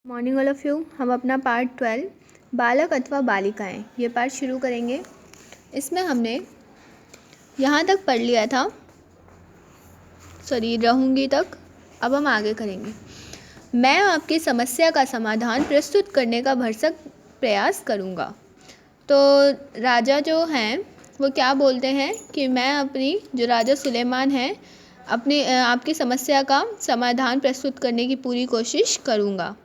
Morning all of you. हम अपना part 12 बालक अथवा बालिकाएं ये पार्ट शुरू करेंगे। इसमें हमने यहाँ तक पढ़ लिया था, रहूँगी तक। अब हम आगे करेंगे। मैं आपकी समस्या का समाधान प्रस्तुत करने का भरसक प्रयास करूँगा। तो राजा जो हैं वो क्या बोलते हैं कि मैं अपनी जो राजा सुलेमान हैं अपनी आपकी समस्या का समाधान प्रस्तुत करने की पूरी कोशिश करूँगा।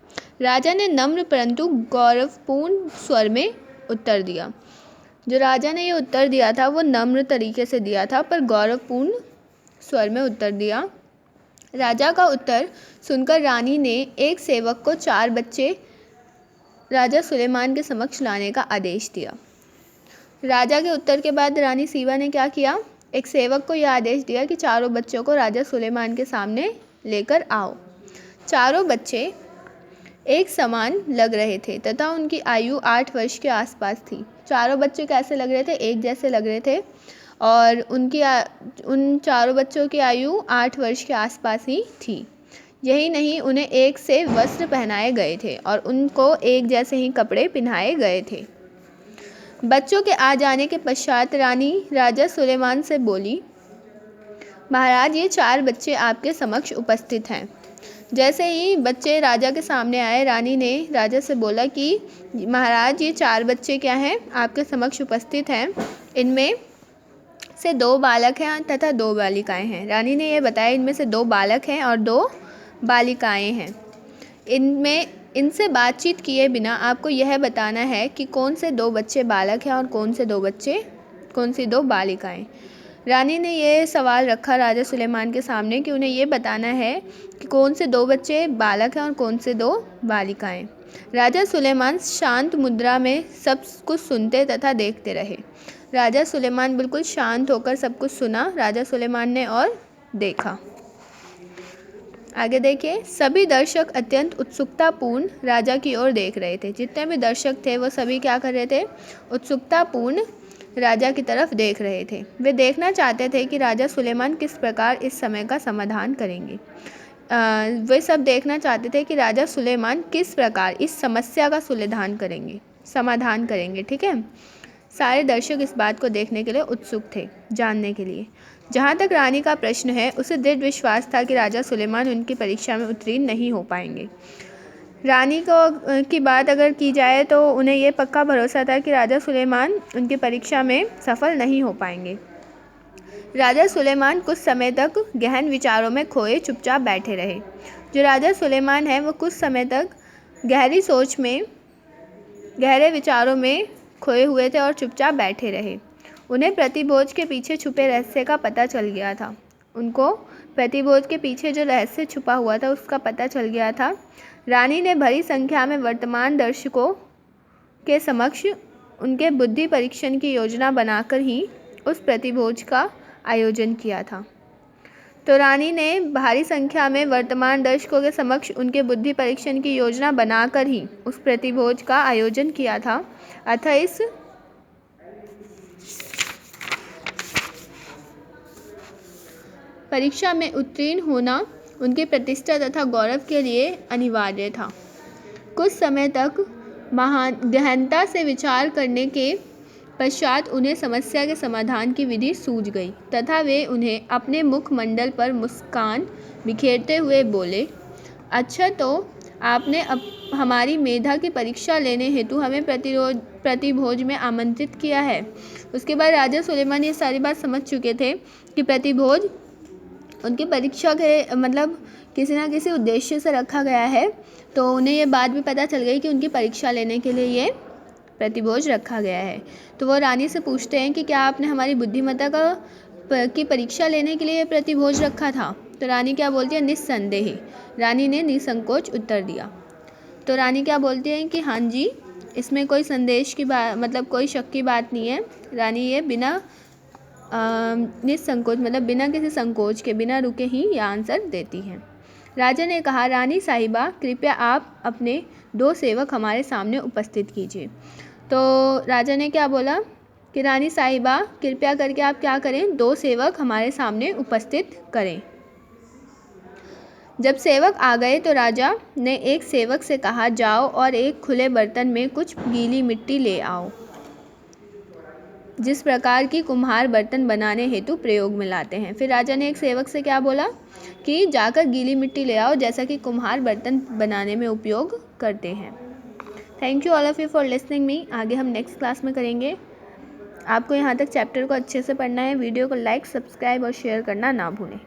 राजा ने नम्र परंतु गौरवपूर्ण स्वर में उत्तर दिया। जो राजा ने ये उत्तर दिया था वो नम्र तरीके से दिया था, पर गौरवपूर्ण स्वर में उत्तर दिया। राजा का उत्तर सुनकर रानी ने एक सेवक को 4 बच्चे राजा सुलेमान के समक्ष लाने का आदेश दिया। राजा के उत्तर के बाद रानी सीबा ने क्या किया? एक सेवक को यह आदेश दिया कि चारों बच्चों को राजा सुलेमान के सामने लेकर आओ। चारों बच्चे एक समान लग रहे थे तथा उनकी आयु 8 वर्ष के आसपास थी। चारों बच्चे कैसे लग रहे थे? एक जैसे लग रहे थे और उन चारों बच्चों की आयु 8 वर्ष के आसपास ही थी। यही नहीं, उन्हें एक से वस्त्र पहनाए गए थे और उनको एक जैसे ही कपड़े पहनाए गए थे। बच्चों के आ जाने के पश्चात रानी राजा सुलेमान से बोली, महाराज, ये 4 बच्चे आपके समक्ष उपस्थित हैं। जैसे ही बच्चे राजा के सामने आए, रानी ने राजा से बोला कि महाराज, ये 4 बच्चे क्या हैं, आपके समक्ष उपस्थित हैं। इनमें से 2 बालक हैं तथा 2 बालिकाएं हैं। रानी ने ये बताया इनमें से 2 बालक हैं और 2 बालिकाएं हैं। इनसे बातचीत किए बिना आपको यह बताना है कि कौन से 2 बच्चे बालक हैं और कौन सी 2 बालिकाएं। रानी ने ये सवाल रखा राजा सुलेमान के सामने कि उन्हें ये बताना है कि कौन से 2 बच्चे बालक हैं और कौन से 2 बालिकाएं। राजा सुलेमान शांत मुद्रा में सब कुछ सुनते तथा देखते रहे। राजा सुलेमान बिल्कुल शांत होकर सब कुछ सुना राजा सुलेमान ने और देखा। आगे देखिए, सभी दर्शक अत्यंत उत्सुकतापूर्ण राजा की ओर देख रहे थे। जितने भी दर्शक थे वो सभी क्या कर रहे थे? उत्सुकतापूर्ण राजा की तरफ देख रहे थे। वे देखना चाहते थे कि राजा सुलेमान किस प्रकार इस समय का समाधान करेंगे। वे सब देखना चाहते थे कि राजा सुलेमान किस प्रकार इस समस्या का समाधान करेंगे। ठीक है, सारे दर्शक इस बात को देखने के लिए उत्सुक थे, जानने के लिए। जहाँ तक रानी का प्रश्न है, उसे दृढ़ विश्वास था कि राजा सुलेमान उनकी परीक्षा में उत्तीर्ण नहीं हो पाएंगे। रानी की बात अगर की जाए तो उन्हें ये पक्का भरोसा था कि राजा सुलेमान उनकी परीक्षा में सफल नहीं हो पाएंगे। राजा सुलेमान कुछ समय तक गहन विचारों में खोए चुपचाप बैठे रहे। जो राजा सुलेमान है वो कुछ समय तक गहरे विचारों में खोए हुए थे और चुपचाप बैठे रहे। उन्हें प्रतिभोज के पीछे छुपे रहस्य का पता चल गया था। उनको प्रतिभोज के पीछे जो रहस्य छुपा हुआ था उसका पता चल गया था। रानी ने बड़ी संख्या में वर्तमान दर्शकों के समक्ष उनके बुद्धि परीक्षण की योजना बनाकर ही उस प्रतिभोज का आयोजन किया था। तो रानी ने भारी संख्या में वर्तमान दर्शकों के समक्ष उनके बुद्धि परीक्षण की योजना बनाकर ही उस प्रतिभोज का आयोजन किया था। अतः इस परीक्षा में उत्तीर्ण होना उनकी प्रतिष्ठा तथा गौरव के लिए अनिवार्य था। कुछ समय तक गहनता से विचार करने के पश्चात उन्हें समस्या के समाधान की विधि सूझ गई तथा वे उन्हें अपने मुखमंडल पर मुस्कान बिखेरते हुए बोले, अच्छा, तो आपने हमारी मेधा की परीक्षा लेने हेतु हमें प्रतिभोज में आमंत्रित किया है। उसके बाद राजा सुलेमान ये सारी बात समझ चुके थे कि प्रतिभोज उनकी परीक्षा के मतलब किसी न किसी उद्देश्य से रखा गया है। तो उन्हें ये बात भी पता चल गई कि उनकी परीक्षा लेने के लिए ये प्रतिभोज रखा गया है। तो वो रानी से पूछते हैं कि क्या आपने हमारी बुद्धिमत्ता की परीक्षा लेने के लिए प्रतिभोज रखा था? तो रानी क्या बोलती है? निस्संदेह। रानी ने निसंकोच उत्तर दिया। तो रानी क्या बोलती है कि हाँ जी, इसमें कोई संदेश की बात मतलब कोई शक की बात नहीं है। रानी ये बिना निसंकोच मतलब बिना किसी संकोच के, बिना रुके ही ये आंसर देती हैं। राजा ने कहा, रानी साहिबा, कृपया आप अपने 2 सेवक हमारे सामने उपस्थित कीजिए। तो राजा ने क्या बोला कि रानी साहिबा, कृपया करके आप क्या करें, 2 सेवक हमारे सामने उपस्थित करें। जब सेवक आ गए तो राजा ने एक सेवक से कहा, जाओ और एक खुले बर्तन में कुछ गीली मिट्टी ले आओ, जिस प्रकार की कुम्हार बर्तन बनाने हेतु प्रयोग में लाते हैं। फिर राजा ने एक सेवक से क्या बोला कि जाकर गीली मिट्टी ले आओ, जैसा कि कुम्हार बर्तन बनाने में उपयोग करते हैं। Thank you all of you for listening me. आगे हम नेक्स्ट क्लास में करेंगे। आपको यहाँ तक चैप्टर को अच्छे से पढ़ना है। वीडियो को लाइक, सब्सक्राइब और शेयर करना ना भूलें।